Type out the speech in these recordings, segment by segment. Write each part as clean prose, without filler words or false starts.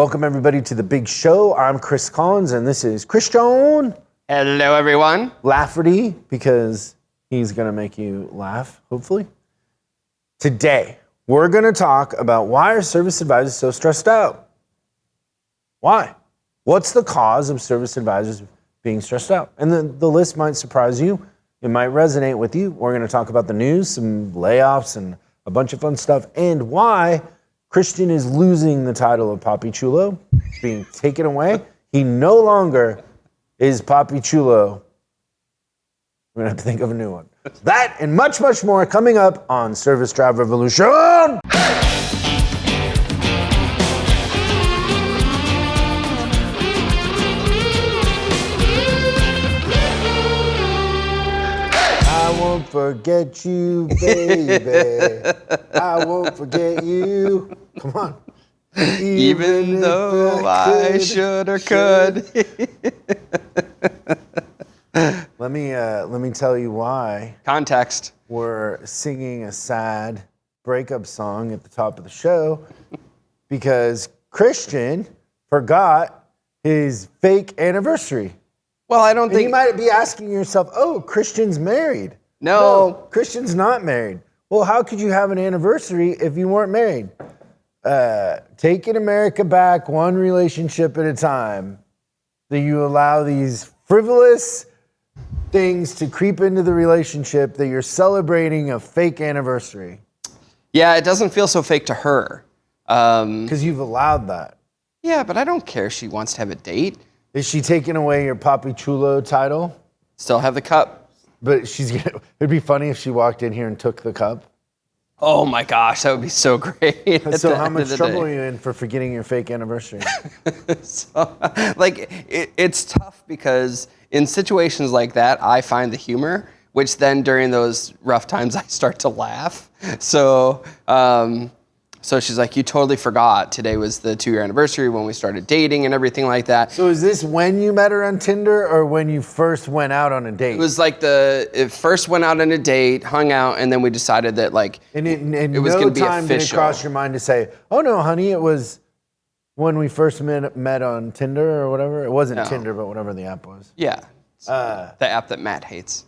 Welcome everybody to the big show. I'm Chris Collins and this is Christian Hello everyone. Lafferty, because he's gonna make you laugh, hopefully. Today, we're gonna talk about why are service advisors so stressed out? Why? What's the cause of service advisors being stressed out? And the list might surprise you. It might resonate with you. We're gonna talk about the news, some layoffs, and a bunch of fun stuff, and why Christian is losing the title of Papi Chulo. It's being taken away. He no longer is Papi Chulo. We're gonna have to think of a new one. That and much, much more coming up on Service Drive Revolution. I won't forget you, baby. I won't forget you. Come on. Even though I should or could. Let me tell you why Context. we're singing a sad breakup song at the top of the show, because Christian forgot his fake anniversary. Well, I don't And think. you might be asking yourself, oh, Christian's married. No. Christian's not married. Well, how could you have an anniversary if you weren't married? Taking America back one relationship at a time. That you allow these frivolous things to creep into the relationship that you're celebrating a fake anniversary. Yeah, it doesn't feel so fake to her. Because you've allowed that. Yeah, but I don't care if she wants to have a date. Is she taking away your Papi Chulo title? Still have the cup. But it'd be funny if she walked in here and took the cup. Oh my gosh, that would be so great. So how much trouble are you in for forgetting your fake anniversary? So, it's tough because in situations like that, I find the humor, which then during those rough times, I start to laugh. So she's like, you totally forgot. Today was the 2-year anniversary when we started dating and everything like that. So is this when you met her on Tinder or when you first went out on a date? It was like it first went out on a date, hung out, and then we decided that it was going to be official. Did it cross your mind to say, oh no, honey, it was when we first met on Tinder or whatever? It wasn't Tinder, but whatever the app was. Yeah, the app that Matt hates.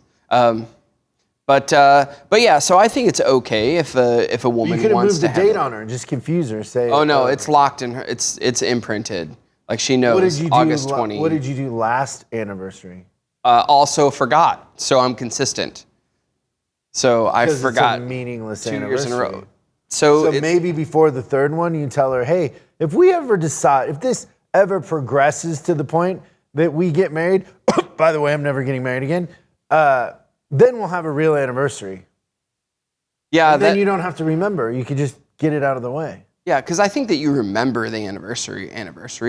But yeah, so I think it's okay if a woman you wants to have moved the date on her and just confuse her. Say, oh no, it's locked in her. It's imprinted. Like she knows. August 20. What did you do last anniversary? Also forgot. So I'm consistent. So I forgot. It's a meaningless 2 anniversary. years in a row. So maybe before the third one, you tell her, hey, if this ever progresses to the point that we get married, by the way, I'm never getting married again. Then we'll have a real anniversary. Yeah. And then you don't have to remember. You could just get it out of the way. Yeah, because I think that you remember the anniversary,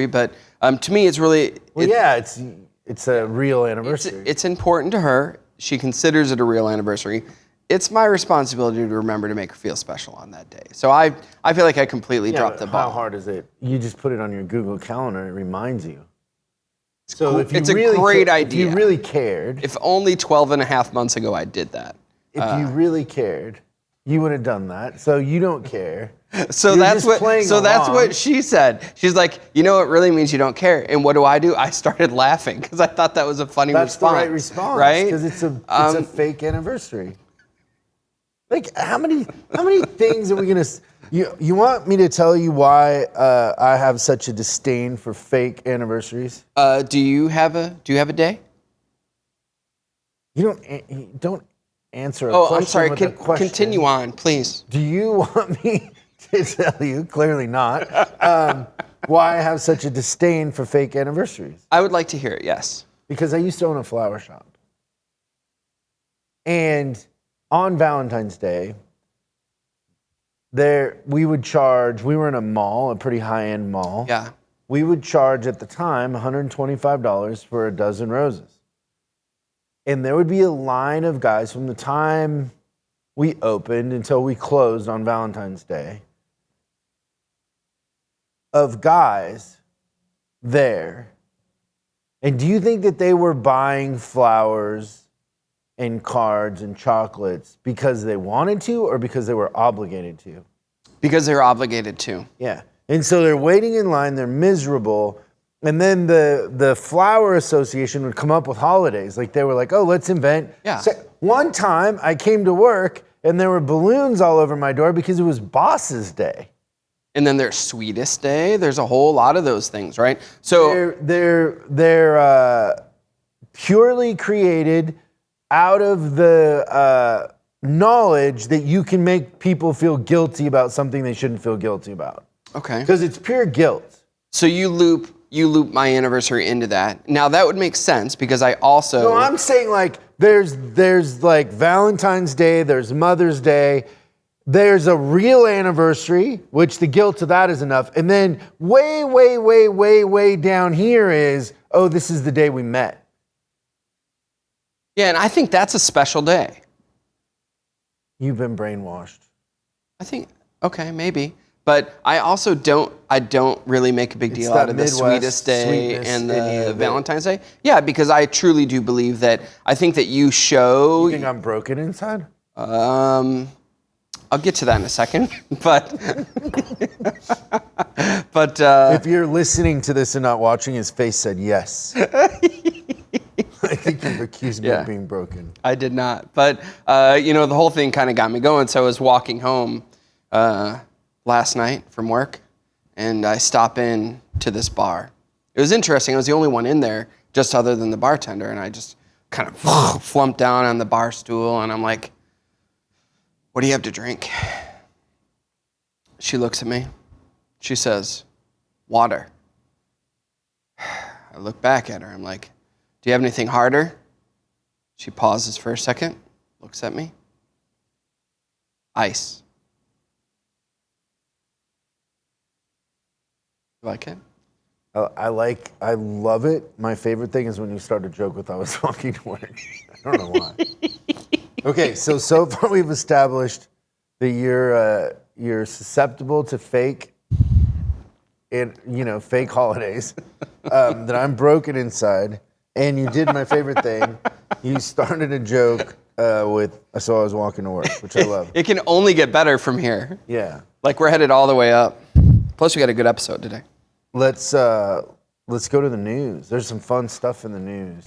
but to me it's really... It's a real anniversary. It's important to her. She considers it a real anniversary. It's my responsibility to remember to make her feel special on that day. So I feel like I completely dropped the ball. How hard is it? You just put it on your Google Calendar, it reminds you. So it's a great idea. If you really cared. If only 12 and a half months ago I did that. If you really cared, you would have done that. So you don't care. So that's what she said. She's like, you know, it really means you don't care. And what do? I started laughing because I thought that was a funny response. That's the right response, right? Because it's a fake anniversary. Like how many things are we gonna? You want me to tell you why I have such a disdain for fake anniversaries? Do you have a day? You don't answer a question. Oh, I'm sorry. With a question. Continue on, please. Do you want me to tell you? Clearly not. Why I have such a disdain for fake anniversaries? I would like to hear it. Yes. Because I used to own a flower shop, and on Valentine's Day, we were in a mall, a pretty high-end mall. Yeah. We would charge at the time $125 for a dozen roses. And there would be a line of guys from the time we opened until we closed on Valentine's Day of guys there. And do you think that they were buying flowers and cards and chocolates because they wanted to or because they were obligated to? Because they were obligated to. Yeah. And so they're waiting in line, they're miserable. And then the Flower Association would come up with holidays. Like they were like, oh, let's invent. Yeah. So one time I came to work and there were balloons all over my door because it was Boss's Day. And then there's Sweetest Day. There's a whole lot of those things, right? So they're purely created out of the knowledge that you can make people feel guilty about something they shouldn't feel guilty about. okay. Because it's pure guilt. So you loop my anniversary into that. Now that would make sense because I also No, I'm saying like there's like Valentine's Day, there's Mother's Day, there's a real anniversary, which the guilt of that is enough. And then way down here is, oh, this is the day we met. Yeah, and I think that's a special day. You've been brainwashed. I think okay, maybe. But I also don't really make a big deal out of the Midwest Sweetest Day sweetness and in you the that- Valentine's Day. Yeah, because I truly do believe that I think that you show You think I'm broken inside? I'll get to that in a second, but If you're listening to this and not watching, his face said yes. I think you've accused me of being broken. I did not. But the whole thing kind of got me going. So I was walking home last night from work, and I stop in to this bar. It was interesting. I was the only one in there, just other than the bartender, and I just kind of flumped down on the bar stool, and I'm like, "What do you have to drink?" She looks at me. She says, "Water." I look back at her. I'm like, "Do you have anything harder?" She pauses for a second, looks at me. "Ice." You like it? I love it. My favorite thing is when you start to joke with I was walking to work. I don't know why. Okay, so far we've established that you're susceptible to fake holidays. That I'm broken inside, and you did my favorite thing. You started a joke with so I was walking to work, which I love. It can only get better from here. Yeah. Like we're headed all the way up. Plus we got a good episode today. Let's go to the news. There's some fun stuff in the news.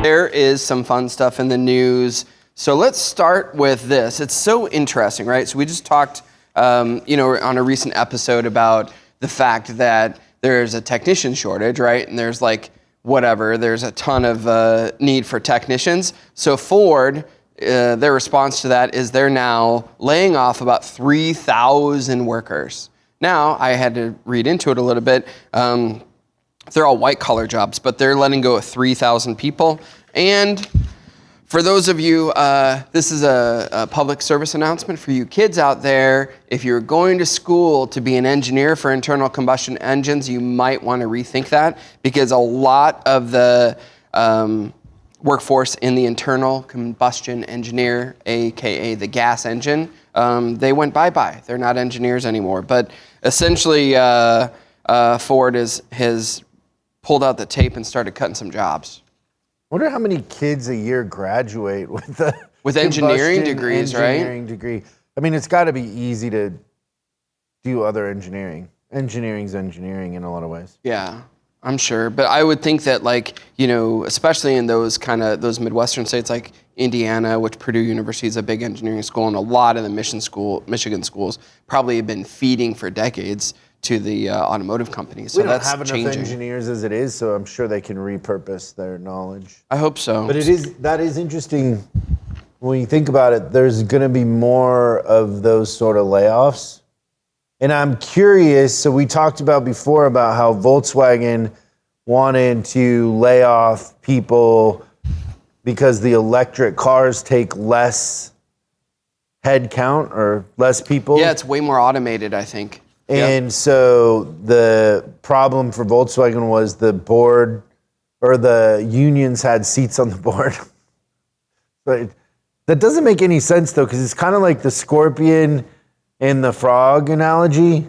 There is some fun stuff in the news. So let's start with this. It's so interesting, right? So we just talked, on a recent episode about the fact that there's a technician shortage, right? And there's there's a ton of need for technicians. So Ford, their response to that is they're now laying off about 3,000 workers. Now, I had to read into it a little bit. They're all white-collar jobs, but they're letting go of 3,000 people. And for those of you, this is a public service announcement for you kids out there. If you're going to school to be an engineer for internal combustion engines, you might want to rethink that because a lot of the workforce in the internal combustion engineer, aka the gas engine, they went bye-bye. They're not engineers anymore. But essentially, Ford has pulled out the tape and started cutting some jobs. I wonder how many kids a year graduate with a engineering degrees, engineering degree. I mean, it's got to be easy to do other engineering. Engineering's engineering in a lot of ways. Yeah, I'm sure. But I would think that especially in those Midwestern states like Indiana, which Purdue University is a big engineering school, and a lot of the Michigan schools probably have been feeding for decades to the automotive companies. So we don't that's have enough changing. engineers as it is, so I'm sure they can repurpose their knowledge. I hope so. But that is interesting when you think about it. There's going to be more of those sort of layoffs. And I'm curious, so we talked about before about how Volkswagen wanted to lay off people because the electric cars take less head count or less people. Yeah, it's way more automated, I think. And so the problem for Volkswagen was the board or the unions had seats on the board. But that doesn't make any sense though, because it's kind of like the scorpion and the frog analogy.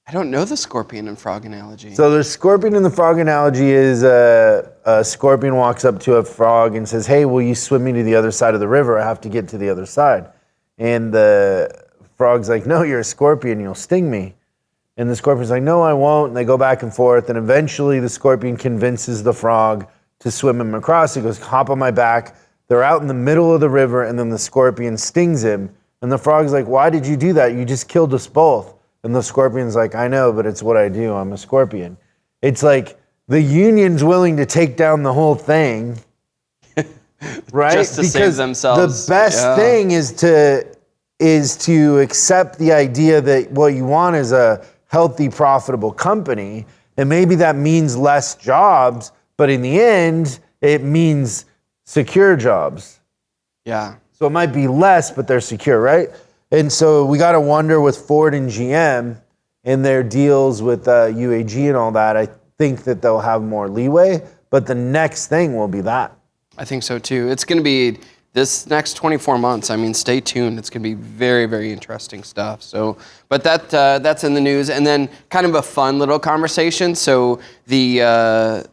I don't know the scorpion and frog analogy. So the scorpion and the frog analogy is a scorpion walks up to a frog and says, "Hey, will you swim me to the other side of the river? I have to get to the other side." And the frog's like, "No, you're a scorpion. You'll sting me." And the scorpion's like, "No, I won't." And they go back and forth. And eventually the scorpion convinces the frog to swim him across. He goes, "Hop on my back." They're out in the middle of the river, and then the scorpion stings him. And the frog's like, "Why did you do that? You just killed us both." And the scorpion's like, "I know, but it's what I do. I'm a scorpion." It's like the union's willing to take down the whole thing, right? Just to save themselves. The best thing is to accept the idea that what you want is a healthy, profitable company. And maybe that means less jobs, but in the end, it means secure jobs. Yeah. So it might be less, but they're secure, right? And so we got to wonder with Ford and GM and their deals with UAG and all that, I think that they'll have more leeway, but the next thing will be that. I think so too. It's going to be this next 24 months. I mean, stay tuned. It's going to be very, very interesting stuff. So, but that's in the news. And then kind of a fun little conversation. So the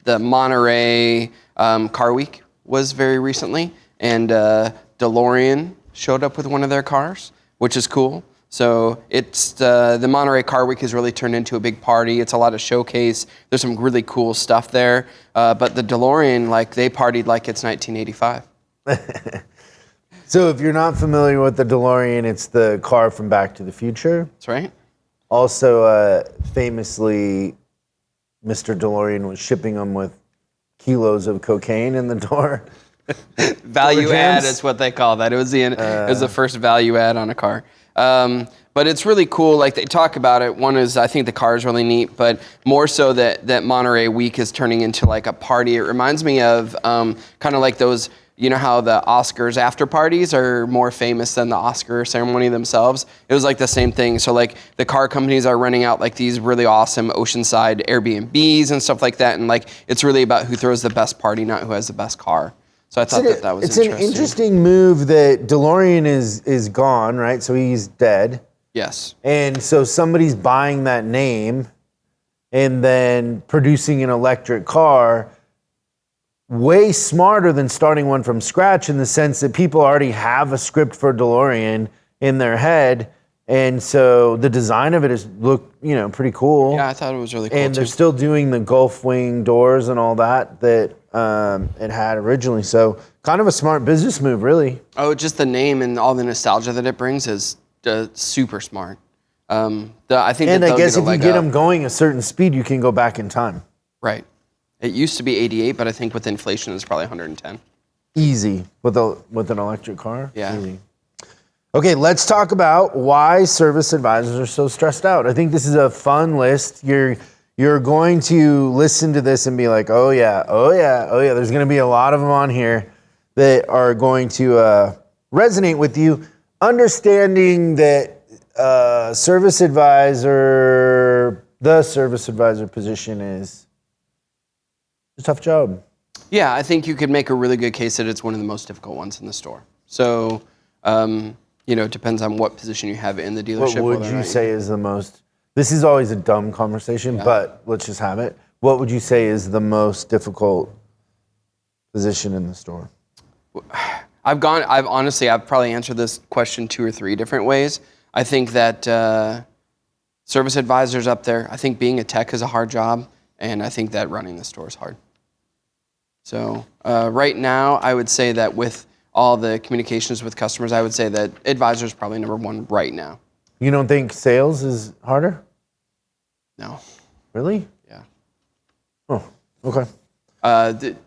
Monterey Car Week was very recently, and DeLorean showed up with one of their cars, which is cool. So it's the Monterey Car Week has really turned into a big party. It's a lot of showcase. There's some really cool stuff there. But the DeLorean, like they partied like it's 1985. So if you're not familiar with the DeLorean, it's the car from Back to the Future. That's right. Also, famously, Mr. DeLorean was shipping them with kilos of cocaine in the door. Value add is what they call that. It was the first value add on a car. But it's really cool. Like they talk about it. One is I think the car is really neat, but more so that Monterey Week is turning into like a party. It reminds me of kind of like those. You know how the Oscars after parties are more famous than the Oscar ceremony themselves? It was like the same thing. So like the car companies are renting out like these really awesome oceanside Airbnbs and stuff like that. And like it's really about who throws the best party, not who has the best car. So I thought that was interesting. It's an interesting move that DeLorean is gone, right? So he's dead. Yes. And so somebody's buying that name and then producing an electric car way smarter than starting one from scratch in the sense that people already have a script for DeLorean in their head. And so the design of it looked pretty cool. Yeah, I thought it was really cool and too. they're still doing the Gulf wing doors and all that it had originally. So kind of a smart business move, really. Oh, just the name and all the nostalgia that it brings is super smart. I think. And I guess if you get them going a certain speed, you can go back in time. Right. It used to be 88, but I think with inflation, it's probably 110. Easy with an electric car. Yeah. Easy. Okay, let's talk about why service advisors are so stressed out. I think this is a fun list. You're going to listen to this and be like, oh yeah. There's going to be a lot of them on here that are going to resonate with you. Understanding that the service advisor position is a tough job. Yeah, I think you could make a really good case that it's one of the most difficult ones in the store. So, it depends on what position you have in the dealership. What would you say is the most, this is always a dumb conversation, but let's just have it. What would you say is the most difficult position in the store? I've probably answered this question 2 or 3 different ways. I think that service advisors up there, I think being a tech is a hard job, and I think that running the store is hard. So right now, I would say that with all the communications with customers, I would say that advisor is probably number 1 right now. You don't think sales is harder? No. Really? Yeah. Oh, okay.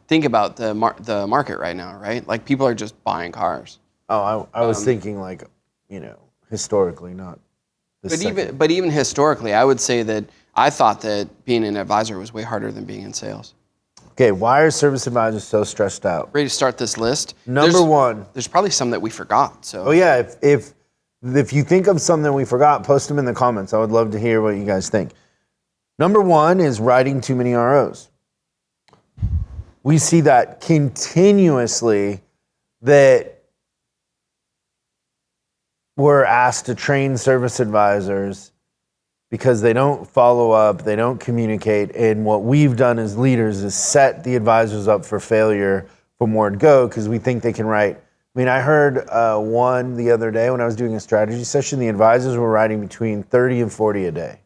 Think about the market right now, right? Like people are just buying cars. Oh, I was thinking like, historically, not this second. But even historically, I would say that I thought that being an advisor was way harder than being in sales. Okay, why are service advisors so stressed out? Ready to start this list? Number 1. There's probably some that we forgot. So. Oh yeah, if you think of something we forgot, post them in the comments. I would love to hear what you guys think. Number 1 is writing too many ROs. We see that continuously, that we're asked to train service advisors because they don't follow up, they don't communicate. And what we've done as leaders is set the advisors up for failure from word go because we think they can write. I mean, I heard one the other day when I was doing a strategy session, the advisors were writing between 30 and 40 a day.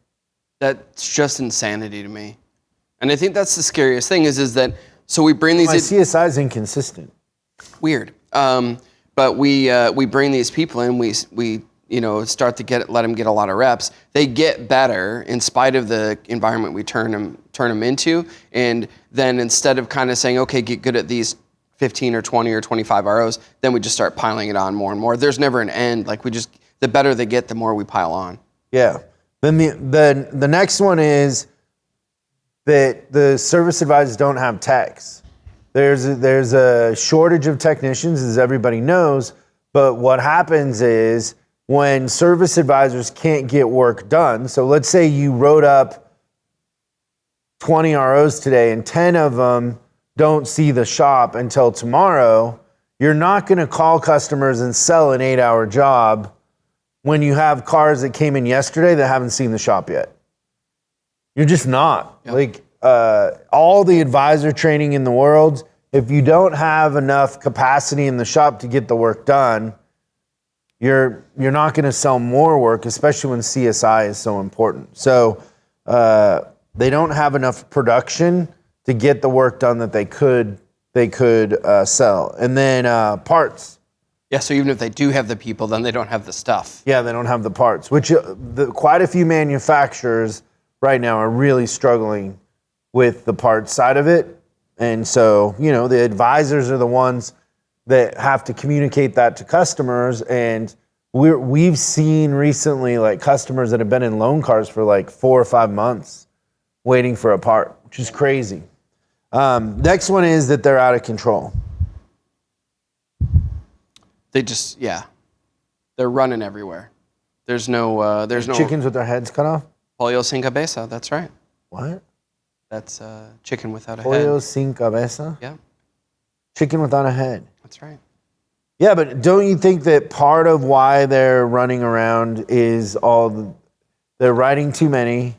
That's just insanity to me. And I think that's the scariest thing is that, so we bring these... My CSI is inconsistent. Weird. But we bring these people in, we start to let them get a lot of reps. They get better in spite of the environment we turn them into. And then instead of kind of saying, okay, get good at these 15 or 20 or 25 ROs, then we just start piling it on more and more. There's never an end. Like the better they get, the more we pile on. Yeah. Then the next one is that the service advisors don't have techs. There's a shortage of technicians, as everybody knows. But what happens is when service advisors can't get work done, so let's say you wrote up 20 ROs today and 10 of them don't see the shop until tomorrow, you're not going to call customers and sell an 8-hour job when you have cars that came in yesterday that haven't seen the shop yet. You're just not. Yep. Like all the advisor training in the world, if you don't have enough capacity in the shop to get the work done, you're not going to sell more work, especially when CSI is so important. So they don't have enough production to get the work done that they could sell. And then parts. Yeah, so even if they do have the people, then they don't have the stuff. Yeah, they don't have the parts, which quite a few manufacturers right now are really struggling with the parts side of it. And so, the advisors are the ones that have to communicate that to customers. And we've seen recently like customers that have been in loan cars for like 4 or 5 months waiting for a part, which is crazy. Next one is that they're out of control. They just, they're running everywhere. There's no chickens with their heads cut off? Pollo sin cabeza, that's right. What? That's chicken without a head. Pollo sin cabeza? Yeah. Chicken without a head. That's right. Yeah, but don't you think that part of why they're running around is they're writing too many?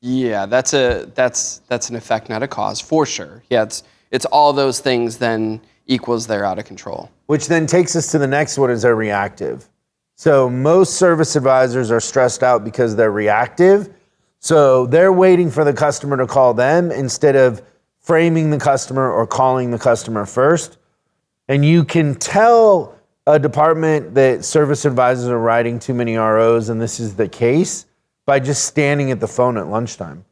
Yeah, that's an effect, not a cause, for sure. Yeah, it's all those things then equals they're out of control. Which then takes us to the next one is they're reactive. So most service advisors are stressed out because they're reactive. So they're waiting for the customer to call them instead of framing the customer or calling the customer first. And you can tell a department that service advisors are writing too many ROs, and this is the case, by just standing at the phone at lunchtime.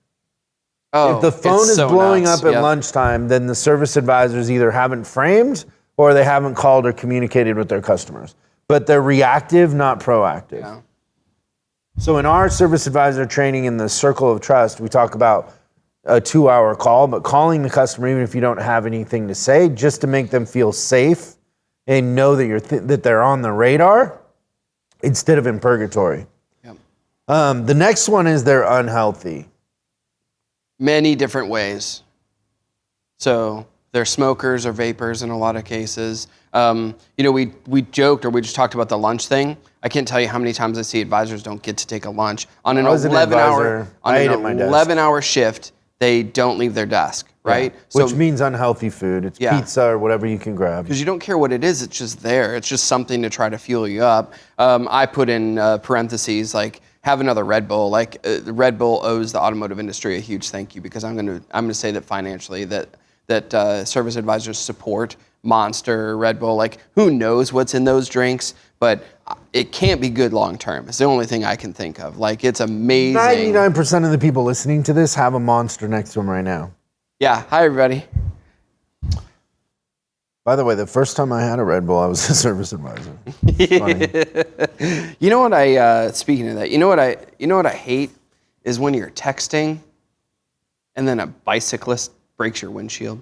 Oh, if the phone is blowing up at lunchtime, then the service advisors either haven't framed or they haven't called or communicated with their customers. But they're reactive, not proactive. Yeah. So in our service advisor training in the Circle of Trust, we talk about a 2-hour call, but calling the customer even if you don't have anything to say, just to make them feel safe and know that that they're on the radar instead of in purgatory. Yep. The next one is they're unhealthy. Many different ways. So they're smokers or vapors in a lot of cases. We joked or we just talked about the lunch thing. I can't tell you how many times I see advisors don't get to take a lunch on an 11-hour shift. They don't leave their desk, right? Yeah, which means unhealthy food. It's pizza or whatever you can grab. Because you don't care what it is. It's just there. It's just something to try to fuel you up. I put in parentheses like have another Red Bull. Like Red Bull owes the automotive industry a huge thank you because I'm going to say that financially that service advisors support Monster, Red Bull. Like who knows what's in those drinks, but it can't be good long term. It's the only thing I can think of. Like it's amazing. 99% of the people listening to this have a Monster next to them right now. Yeah. Hi everybody. By the way, the first time I had a Red Bull, I was a service advisor. Funny. You know what speaking of that, you know what I hate is when you're texting and then a bicyclist breaks your windshield.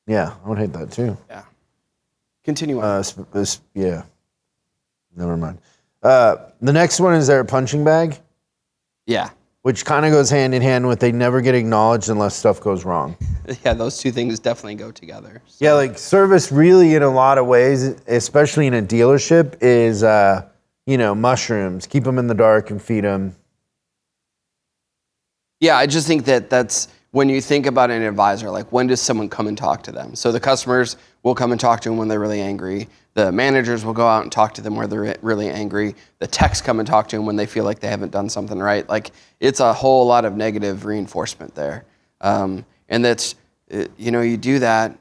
Yeah, I would hate that too. Yeah. Continue on. Yeah. Never mind. The next one is their punching bag. Yeah. Which kind of goes hand in hand with they never get acknowledged unless stuff goes wrong. Yeah, those two things definitely go together. So. Yeah, like service really in a lot of ways, especially in a dealership, is mushrooms, keep them in the dark and feed them. Yeah, I just think that's when you think about an advisor, like when does someone come and talk to them? So the customers will come and talk to them when they're really angry. The managers will go out and talk to them where they're really angry. The techs come and talk to them when they feel like they haven't done something right. Like it's a whole lot of negative reinforcement there. And that's, you do that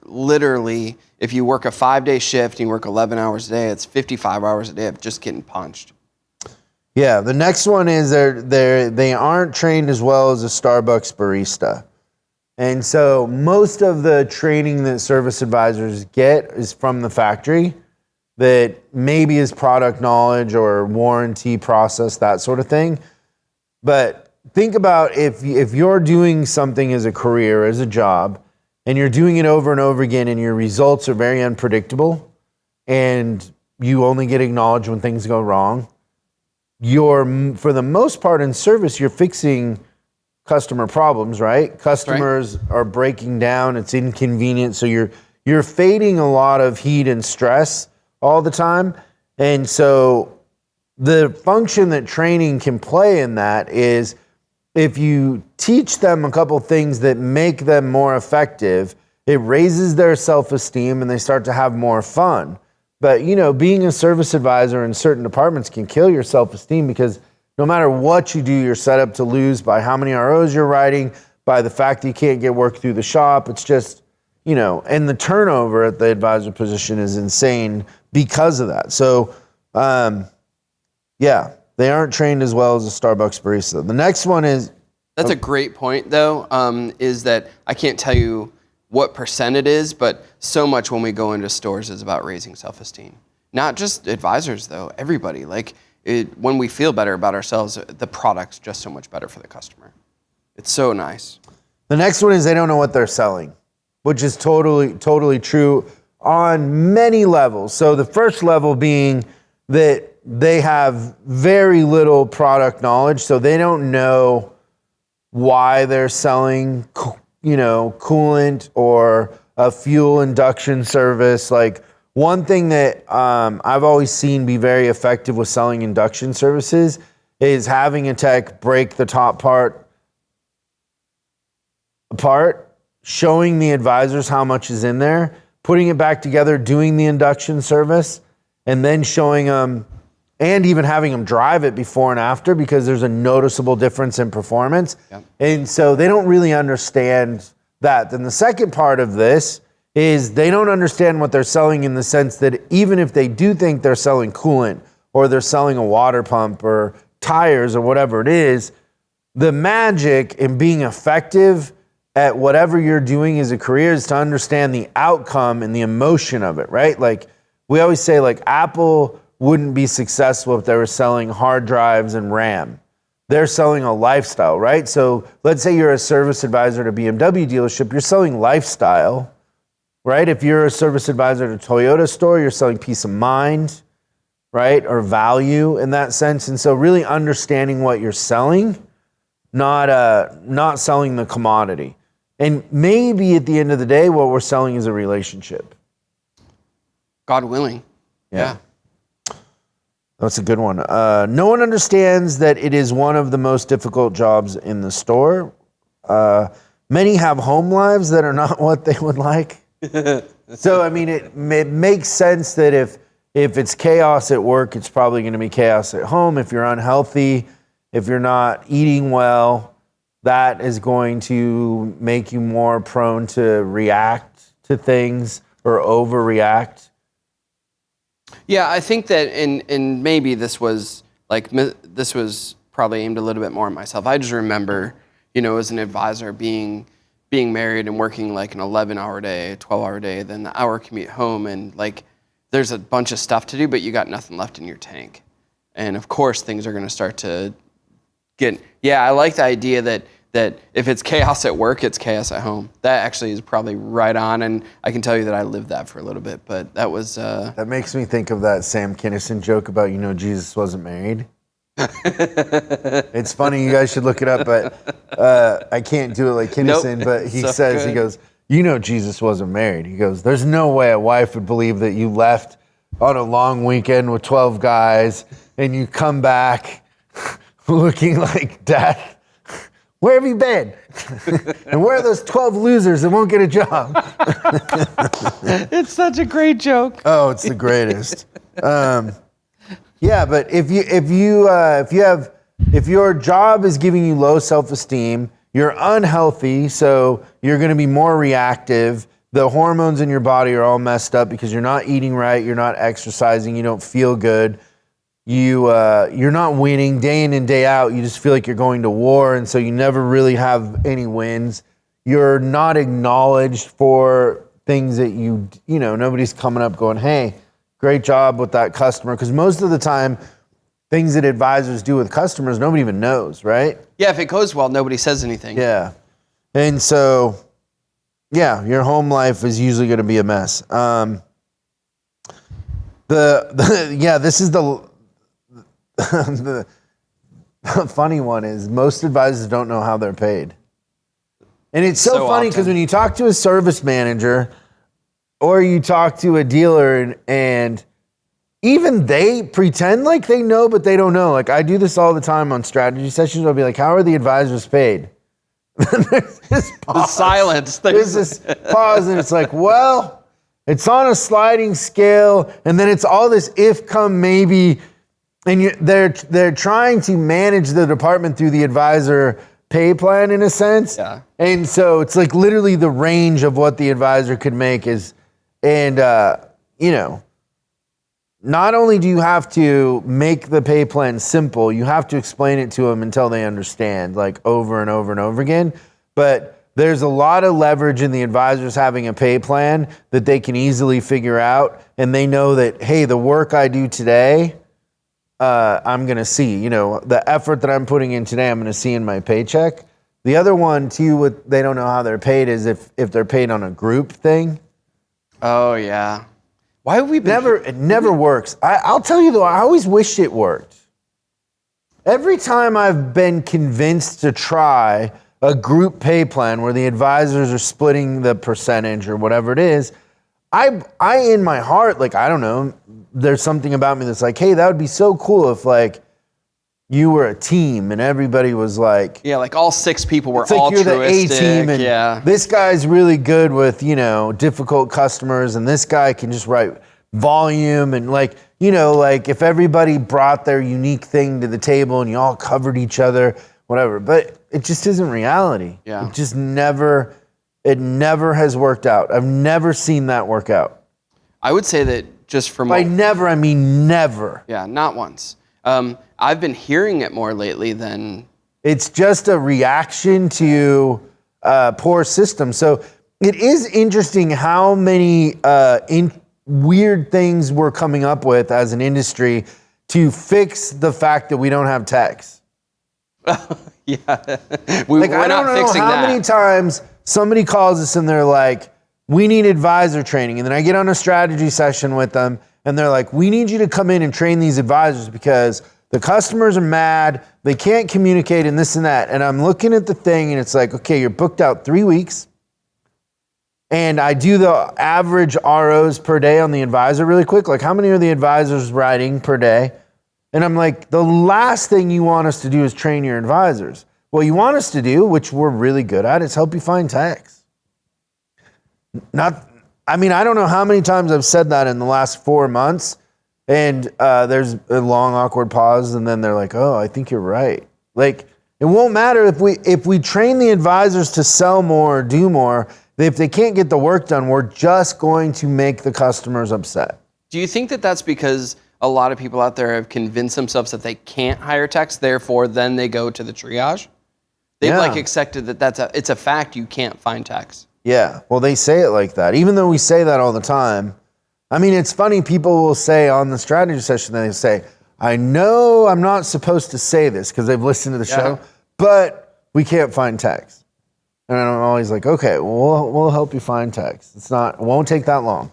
literally if you work a 5-day shift and you work 11 hours a day, it's 55 hours a day of just getting punched. Yeah, the next one is they aren't trained as well as a Starbucks barista. And so most of the training that service advisors get is from the factory that maybe is product knowledge or warranty process, that sort of thing. But think about if you're doing something as a career, as a job, and you're doing it over and over again and your results are very unpredictable and you only get acknowledged when things go wrong, for the most part in service, you're fixing customer problems, right? Customers are breaking down, it's inconvenient, so you're fading a lot of heat and stress all the time. And so the function that training can play in that is if you teach them a couple things that make them more effective, it raises their self-esteem and they start to have more fun. But, being a service advisor in certain departments can kill your self-esteem because no matter what you do, you're set up to lose by how many ROs you're writing, by the fact that you can't get work through the shop. It's just, and the turnover at the advisor position is insane because of that. So, they aren't trained as well as a Starbucks barista. The next one is... That's a great point, though, is that I can't tell you what percent it is, but so much when we go into stores is about raising self-esteem. Not just advisors, though, everybody. When we feel better about ourselves, the product's just so much better for the customer. It's so nice. The next one is they don't know what they're selling, which is totally true on many levels. So the first level being that they have very little product knowledge, so they don't know why they're selling coolant or a fuel induction service. Like one thing that I've always seen be very effective with selling induction services is having a tech break the top part apart, showing the advisors how much is in there, putting it back together, doing the induction service, and then showing them and even having them drive it before and after because there's a noticeable difference in performance. Yep. And so they don't really understand that. Then the second part of this is they don't understand what they're selling in the sense that even if they do think they're selling coolant or they're selling a water pump or tires or whatever it is, the magic in being effective at whatever you're doing as a career is to understand the outcome and the emotion of it, right? Like we always say, like Apple wouldn't be successful if they were selling hard drives and RAM. They're selling a lifestyle, right? So let's say you're a service advisor at a BMW dealership, you're selling lifestyle, right? If you're a service advisor at a Toyota store, you're selling peace of mind, right? Or value in that sense. And so really understanding what you're selling, not selling the commodity. And maybe at the end of the day, what we're selling is a relationship. God willing. Yeah. That's a good one. No one understands that it is one of the most difficult jobs in the store. Many have home lives that are not what they would like. So, I mean, it makes sense that if it's chaos at work, it's probably going to be chaos at home. If you're unhealthy, if you're not eating well, that is going to make you more prone to react to things or overreact. Yeah, I think that, and maybe this was probably aimed a little bit more at myself. I just remember, as an advisor being married and working like an 11-hour day, 12-hour day, then the hour commute home, and like there's a bunch of stuff to do, but you got nothing left in your tank. And of course, things are going to start to get. Yeah, I like the idea that if it's chaos at work, it's chaos at home. That actually is probably right on, and I can tell you that I lived that for a little bit, but that was... That makes me think of that Sam Kinison joke about, Jesus wasn't married. It's funny, you guys should look it up, but I can't do it like Kinison, but he says, good. He goes, Jesus wasn't married. He goes, there's no way a wife would believe that you left on a long weekend with 12 guys and you come back looking like death. Where have you been? And where are those 12 losers that won't get a job? It's such a great joke. Oh, it's the greatest. Yeah, but if your job is giving you low self-esteem, you're unhealthy, so you're going to be more reactive. The hormones in your body are all messed up because you're not eating right, you're not exercising, you don't feel good. You're not winning day in and day out. You just feel like you're going to war, and so you never really have any wins. You're not acknowledged for things that nobody's coming up going, hey, great job with that customer. Because most of the time, things that advisors do with customers, nobody even knows, right? Yeah, if it goes well, nobody says anything. Yeah. And so, yeah, your home life is usually going to be a mess. This is the funny one is most advisors don't know how they're paid. And it's so funny because when you talk to a service manager or you talk to a dealer and even they pretend like they know, but they don't know. Like I do this all the time on strategy sessions. I'll be like, how are the advisors paid? There's this pause. The silence. There's this pause and it's like, well, it's on a sliding scale. And then it's all this if, come, maybe. And they're trying to manage the department through the advisor pay plan in a sense. Yeah. And so it's like literally the range of what the advisor could make is, and not only do you have to make the pay plan simple, you have to explain it to them until they understand, like over and over and over again. But there's a lot of leverage in the advisors having a pay plan that they can easily figure out. And they know that, hey, the work I do today, I'm going to see, the effort that I'm putting in today, I'm going to see in my paycheck. The other one too, they don't know how they're paid is if they're paid on a group thing. Oh yeah. Why have we been... It never works. I'll tell you though, I always wished it worked. Every time I've been convinced to try a group pay plan where the advisors are splitting the percentage or whatever it is, I in my heart, like, I don't know, there's something about me that's like, hey, that would be so cool if like you were a team and everybody was like, yeah, like all 6 people were like altruistic. You're the A team and yeah. This guy's really good with, difficult customers and this guy can just write volume and like if everybody brought their unique thing to the table and you all covered each other, whatever. But it just isn't reality. Yeah. It never has worked out. I've never seen that work out. I would say that just from... By never, I mean never. Yeah, not once. I've been hearing it more lately than... It's just a reaction to poor systems. So it is interesting how many weird things we're coming up with as an industry to fix the fact that we don't have techs. Yeah, we're not fixing that. How many times somebody calls us and they're like, we need advisor training. And then I get on a strategy session with them and they're like, we need you to come in and train these advisors because the customers are mad. They can't communicate and this and that. And I'm looking at the thing and it's like, okay, you're booked out 3 weeks. And I do the average ROs per day on the advisor really quick. Like how many are the advisors writing per day? And I'm like, the last thing you want us to do is train your advisors. What you want us to do, which we're really good at, is help you find techs. I don't know how many times I've said that in the last 4 months, and there's a long, awkward pause, and then they're like, oh, I think you're right. Like, it won't matter if we train the advisors to sell more or do more. If they can't get the work done, we're just going to make the customers upset. Do you think that that's because a lot of people out there have convinced themselves that they can't hire techs, therefore then they go to the triage? They've accepted that it's a fact you can't find techs. Yeah, well, they say it like that, even though we say that all the time. I mean, it's funny, people will say on the strategy session, they say, I know I'm not supposed to say this because they've listened to the show, but we can't find techs. And I'm always like, okay, well, we'll help you find techs. It won't take that long.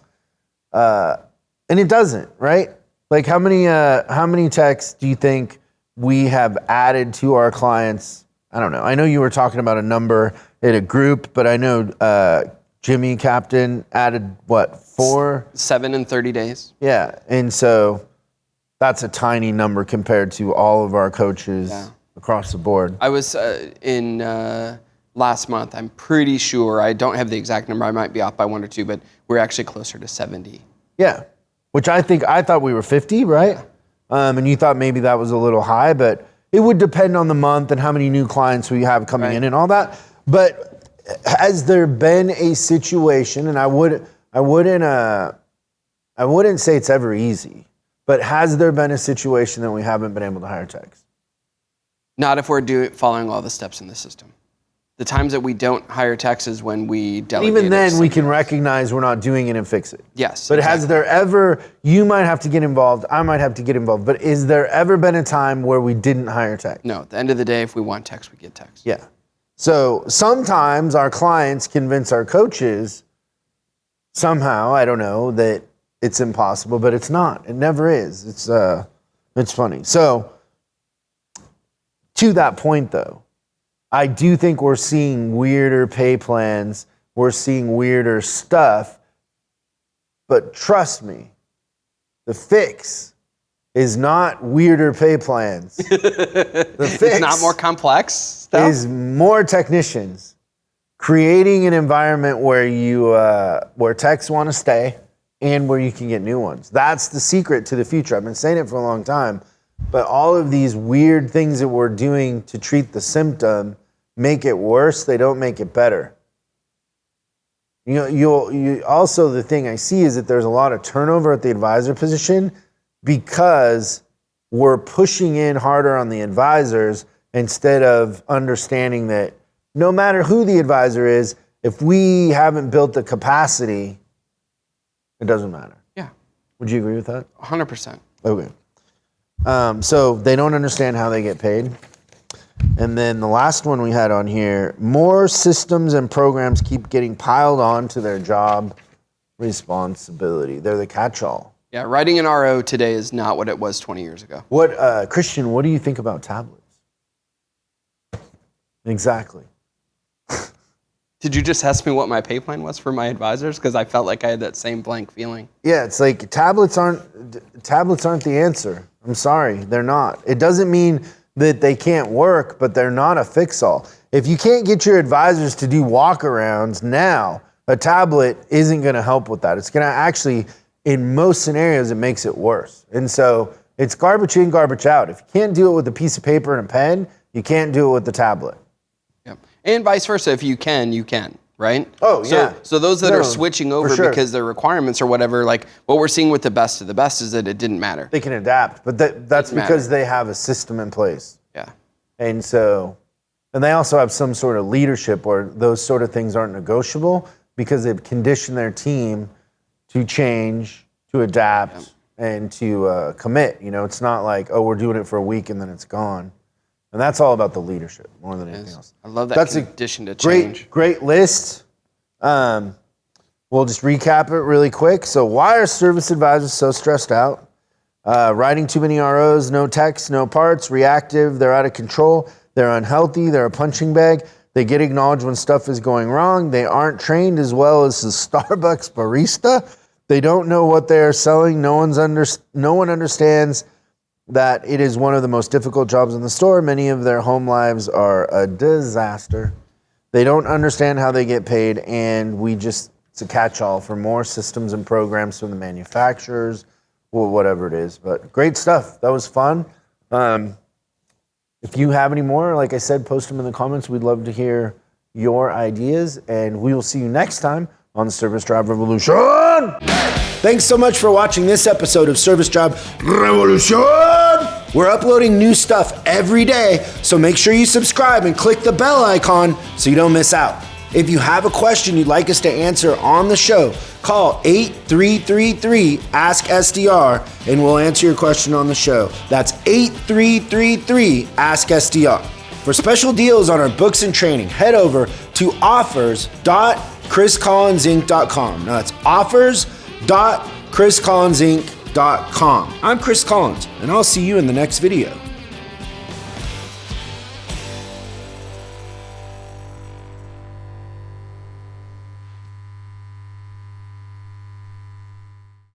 And it doesn't, right? Like how many techs do you think we have added to our clients? I don't know. I know you were talking about a number in a group, but I know Jimmy Captain added what, 4? 7 in 30 days. Yeah, and so that's a tiny number compared to all of our coaches across the board. I was in last month, I'm pretty sure, I don't have the exact number, I might be off by 1 or 2, but we're actually closer to 70. Yeah, which I thought we were 50, right? And you thought maybe that was a little high, but it would depend on the month and how many new clients we have coming in and all that. But has there been a situation, and I wouldn't say it's ever easy, but has there been a situation that we haven't been able to hire techs? Not if we're following all the steps in the system. The times that we don't hire techs is when we delegate. Even then, we can recognize we're not doing it and fix it. Yes. But has there ever, you might have to get involved, I might have to get involved, but is there ever been a time where we didn't hire techs? No, at the end of the day, if we want techs, we get techs. Yeah. So sometimes our clients convince our coaches somehow, I don't know, that it's impossible, but it's not. It never is. It's funny. So to that point though, I do think we're seeing weirder pay plans. We're seeing weirder stuff. But trust me, the fix is not weirder pay plans. The fix it's not more complex stuff? Is more technicians. Creating an environment where where techs want to stay and where you can get new ones. That's the secret to the future. I've been saying it for a long time. But all of these weird things that we're doing to treat the symptom make it worse, they don't make it better. You know, you also, the thing I see is that there's a lot of turnover at the advisor position because we're pushing in harder on the advisors instead of understanding that no matter who the advisor is, if we haven't built the capacity, it doesn't matter. Yeah. Would you agree with that? 100%. Okay. So they don't understand how they get paid. And then the last one we had on here, more systems and programs keep getting piled on to their job responsibility. They're the catch-all. Yeah, writing an RO today is not what it was 20 years ago. What, Christian, what do you think about tablets? Exactly. Did you just ask me what my pay plan was for my advisors? Because I felt like I had that same blank feeling. Yeah, it's like tablets aren't the answer. I'm sorry, they're not. It doesn't mean that they can't work, but they're not a fix-all. If you can't get your advisors to do walkarounds now, a tablet isn't going to help with that. It's going to actually, in most scenarios, it makes it worse. And so it's garbage in, garbage out. If you can't do it with a piece of paper and a pen, you can't do it with the tablet. Yep. And vice versa. If you can, right? Oh, yeah. So those that are switching over sure. because their requirements or whatever, like what we're seeing with the best of the best is that it didn't matter. They can adapt, but that's because they have a system in place. Yeah. And they also have some sort of leadership where those sort of things aren't negotiable because they've conditioned their team to change, to adapt, and to commit. You know, it's not like, oh, we're doing it for a week and then it's gone. And that's all about the leadership more than anything else. I love that that's condition to change. Great list. We'll just recap it really quick. So why are service advisors so stressed out? Writing too many ROs, no techs, no parts, reactive, they're out of control, they're unhealthy, they're a punching bag, they get acknowledged when stuff is going wrong, they aren't trained as well as the Starbucks barista, they don't know what they're selling, no one understands that it is one of the most difficult jobs in the store, many of their home lives are a disaster, they don't understand how they get paid, and it's a catch-all for more systems and programs from the manufacturers, or whatever it is. But great stuff. That was fun. If you have any more, like I said, post them in the comments. We'd love to hear your ideas, and we will see you next time on the Service Drive Revolution. Thanks so much for watching this episode of Service Drive Revolution. We're uploading new stuff every day, so make sure you subscribe and click the bell icon so you don't miss out. If you have a question you'd like us to answer on the show, call 8333-ASK-SDR and we'll answer your question on the show. That's 8333-ASK-SDR. For special deals on our books and training, head over to offers.chriscollinsinc.com. Now that's offers.chriscollinsinc.com. I'm Chris Collins, and I'll see you in the next video.